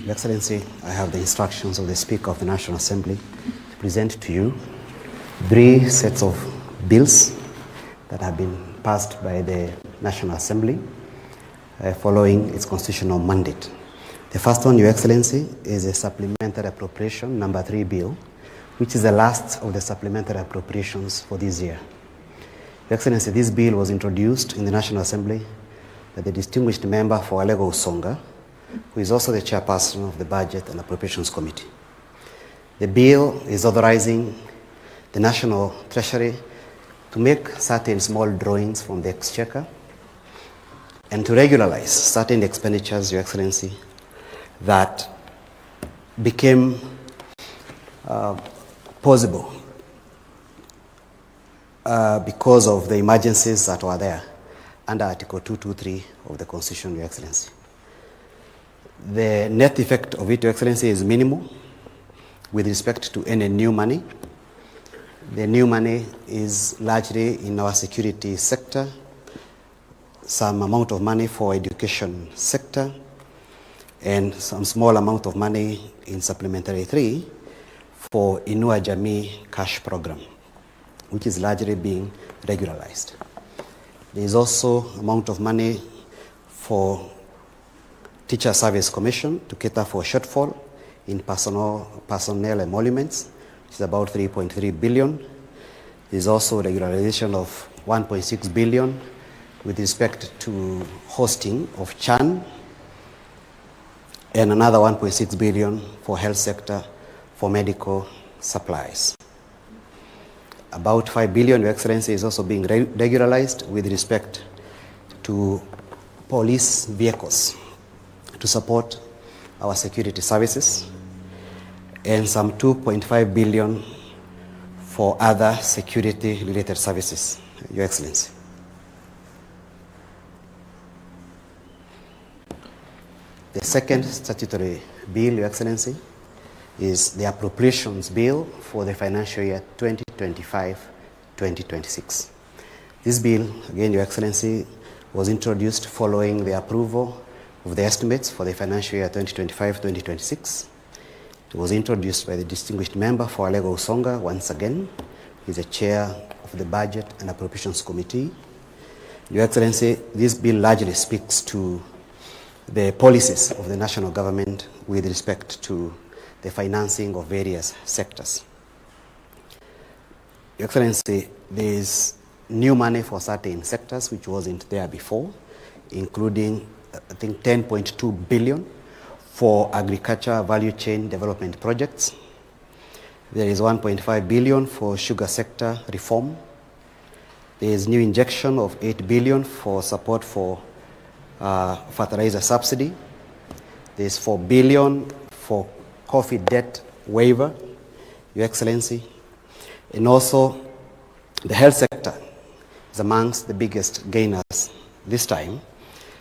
Your Excellency, I have the instructions of the Speaker of the National Assembly to present to you 3 sets of bills that have been passed by the National Assembly following its constitutional mandate. The first one, Your Excellency, is a Supplementary Appropriation number 3 bill, which is the last of the Supplementary Appropriations for this year. Your Excellency, this bill was introduced in the National Assembly by the distinguished member for Alego Usonga, who is also the chairperson of the Budget and Appropriations Committee. The bill is authorizing the National Treasury to make certain small drawings from the Exchequer and to regularize certain expenditures, Your Excellency, that became possible because of the emergencies that were there under Article 223 of the Constitution, Your Excellency. The net effect of it, Your Excellency, is minimal with respect to any new money. The new money is largely in our security sector, some amount of money for education sector, and some small amount of money in Supplementary 3 for Inua Jamii cash program, which is largely being regularized. There is also amount of money for Teacher Service Commission to cater for shortfall in personnel emoluments, which is about 3.3 billion. There is also regularization of 1.6 billion with respect to hosting of CHAN, and another 1.6 billion for health sector for medical supplies. About 5 billion, Your Excellency, is also being regularized with respect to police vehicles to support our security services, and some 2.5 billion for other security-related services, Your Excellency. The second statutory bill, Your Excellency, is the Appropriations Bill for the financial year 2025-2026. This bill, again, Your Excellency, was introduced following the approval of the estimates for the financial year 2025-2026. It was introduced by the distinguished member for Alego Usonga once again. He's the chair of the Budget and Appropriations Committee. Your Excellency, this bill largely speaks to the policies of the national government with respect to the financing of various sectors. Your Excellency, there is new money for certain sectors which wasn't there before, including, I think, 10.2 billion for agriculture value chain development projects. There is 1.5 billion for sugar sector reform. There is new injection of 8 billion for support for fertilizer subsidy. There is 4 billion for coffee debt waiver, Your Excellency. And also the health sector is amongst the biggest gainers this time.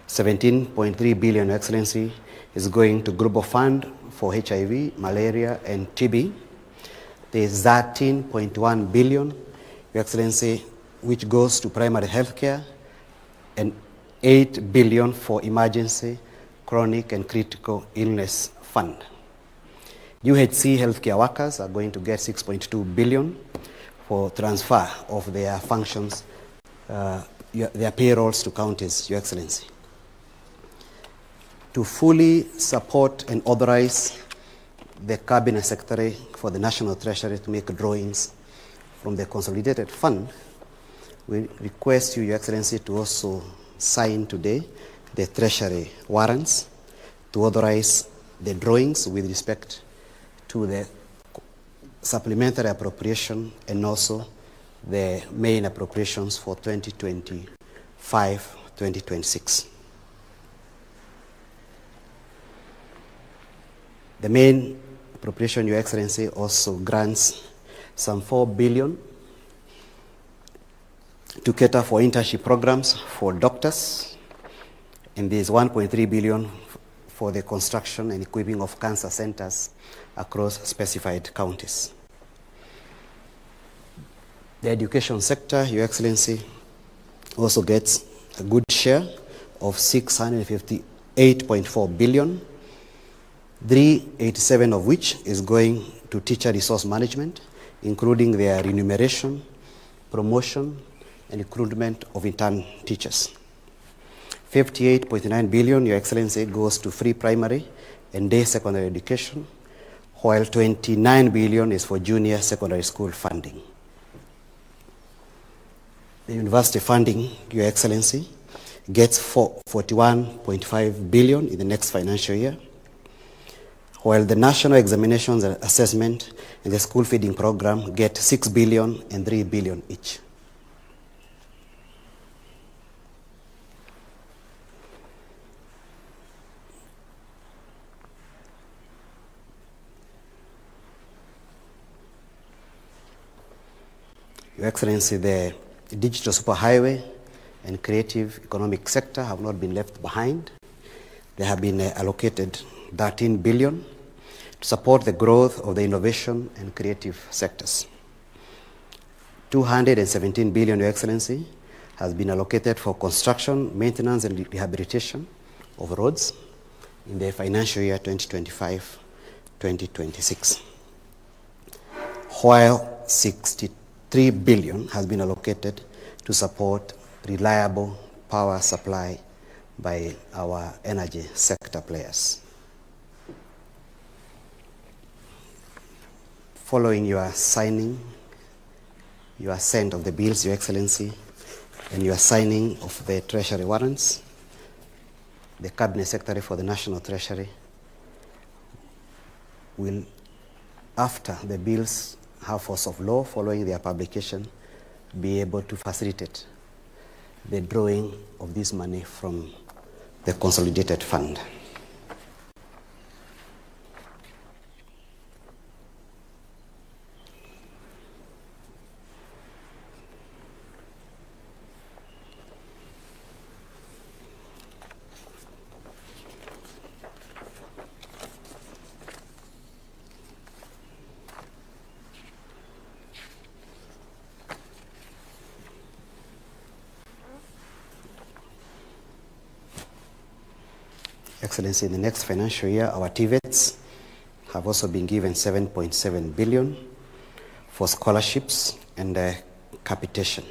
17.3 billion, Your Excellency, is going to Global Fund for HIV, malaria, and TB. There is 13.1 billion, Your Excellency, which goes to primary health care, and 8 billion for emergency, chronic, and critical illness fund. UHC healthcare workers are going to get 6.2 billion for transfer of their functions, their payrolls to counties, Your Excellency. To fully support and authorize the Cabinet Secretary for the National Treasury to make drawings from the Consolidated Fund, we request you, Your Excellency, to also sign today the Treasury warrants to authorize the drawings with respect to the supplementary appropriation and also the main appropriations for 2025-2026. The main appropriation, Your Excellency, also grants some 4 billion to cater for internship programs for doctors, and there is 1.3 billion for the construction and equipping of cancer centers across specified counties. The education sector, Your Excellency, also gets a good share of 658.4 billion 387 of which is going to teacher resource management, including their remuneration, promotion, and recruitment of intern teachers. 58.9 billion, Your Excellency, goes to free primary and day secondary education, while 29 billion is for junior secondary school funding. The university funding, Your Excellency, gets 41.5 billion in the next financial year, while the national examinations and assessment and the school feeding program get 6 billion and 3 billion each. Your Excellency, the digital superhighway and creative economic sector have not been left behind. They have been allocated 13 billion to support the growth of the innovation and creative sectors. 217 billion, Your Excellency, has been allocated for construction, maintenance, and rehabilitation of roads in the financial year 2025-2026, while 63 billion has been allocated to support reliable power supply by our energy sector players. Following your signing, your assent of the bills, Your Excellency, and your signing of the Treasury warrants, the Cabinet Secretary for the National Treasury will, after the bills have force of law following their publication, be able to facilitate the drawing of this money from the consolidated fund. Excellency, in the next financial year, our TVETs have also been given 7.7 billion for scholarships and capitation.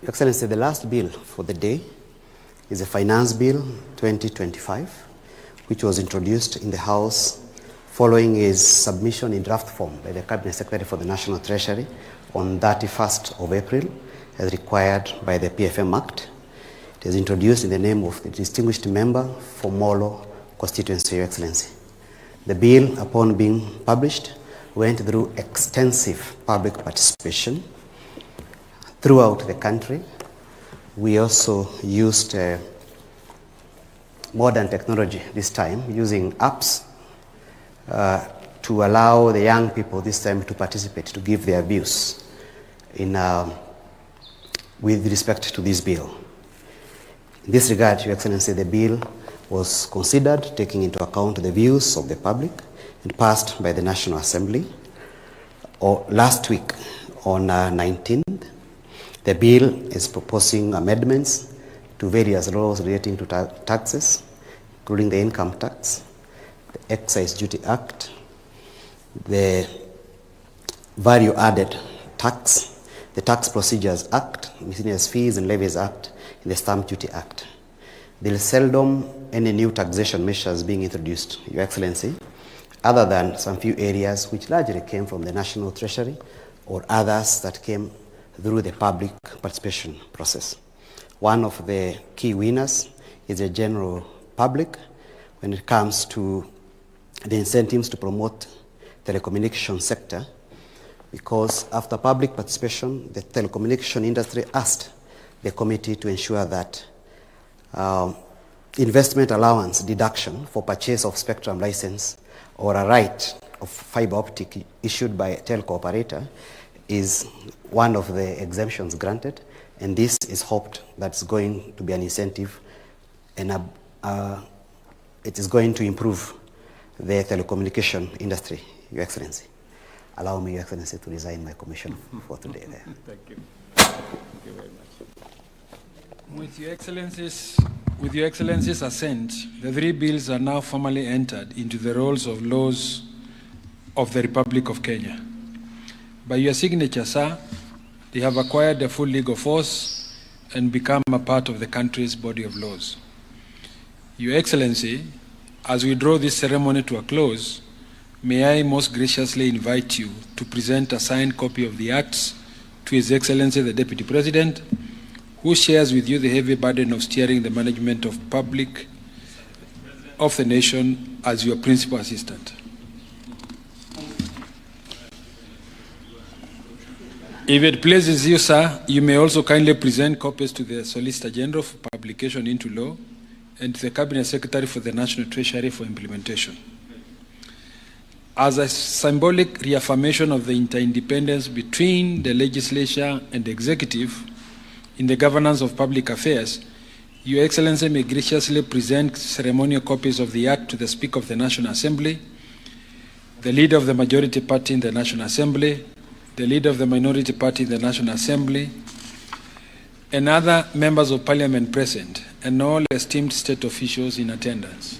Your Excellency, the last bill for the day is a Finance Bill 2025, which was introduced in the House following its submission in draft form by the Cabinet Secretary for the National Treasury on 31st of April, as required by the PFM Act. It is introduced in the name of the distinguished member for Molo constituency, Your Excellency. The bill, upon being published, went through extensive public participation throughout the country. We also used modern technology this time, using apps to allow the young people this time to participate, to give their views with respect to this bill. In this regard, Your Excellency, the bill was considered taking into account the views of the public and passed by the National Assembly last week on 19th. The bill is proposing amendments to various laws relating to taxes, including the Income Tax, the Excise Duty Act, the Value Added Tax, the Tax Procedures Act, Miscellaneous Fees and Levies Act, and the Stamp Duty Act. There is seldom any new taxation measures being introduced, Your Excellency, other than some few areas which largely came from the National Treasury or others that came through the public participation process. One of the key winners is the general public when it comes to the incentives to promote telecommunication sector, because after public participation, the telecommunication industry asked the committee to ensure that investment allowance deduction for purchase of spectrum license or a right of fiber optic issued by a telco operator is one of the exemptions granted, and this is hoped that's going to be an incentive and it is going to improve the telecommunication industry, Your Excellency. Allow me, Your Excellency, to resign my commission for today there. Thank you. Thank you very much. With Your Excellency's assent, the three bills are now formally entered into the rolls of laws of the Republic of Kenya. By your signature, sir, they have acquired a full legal force and become a part of the country's body of laws. Your Excellency, as we draw this ceremony to a close, may I most graciously invite you to present a signed copy of the acts to His Excellency the Deputy President, who shares with you the heavy burden of steering the management of the nation as your principal assistant. If it pleases you, sir, you may also kindly present copies to the Solicitor General for publication into law and to the Cabinet Secretary for the National Treasury for implementation. As a symbolic reaffirmation of the interdependence between the legislature and the executive in the governance of public affairs, Your Excellency may graciously present ceremonial copies of the Act to the Speaker of the National Assembly, the Leader of the Majority Party in the National Assembly, the Leader of the Minority Party in the National Assembly, and other members of Parliament present, and all esteemed state officials in attendance.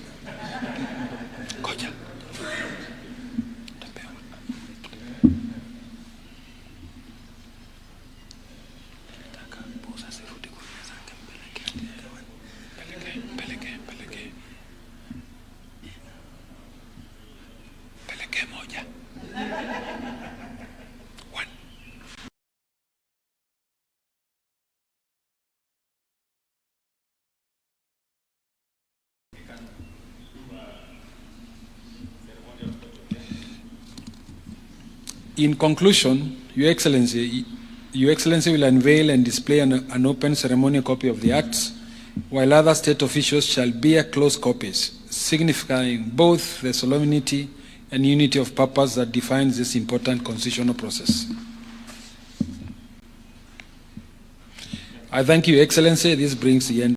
In conclusion, Your Excellency will unveil and display an open ceremonial copy of the Acts, while other state officials shall bear closed copies, signifying both the solemnity and unity of purpose that defines this important constitutional process. I thank you, Your Excellency. This brings the end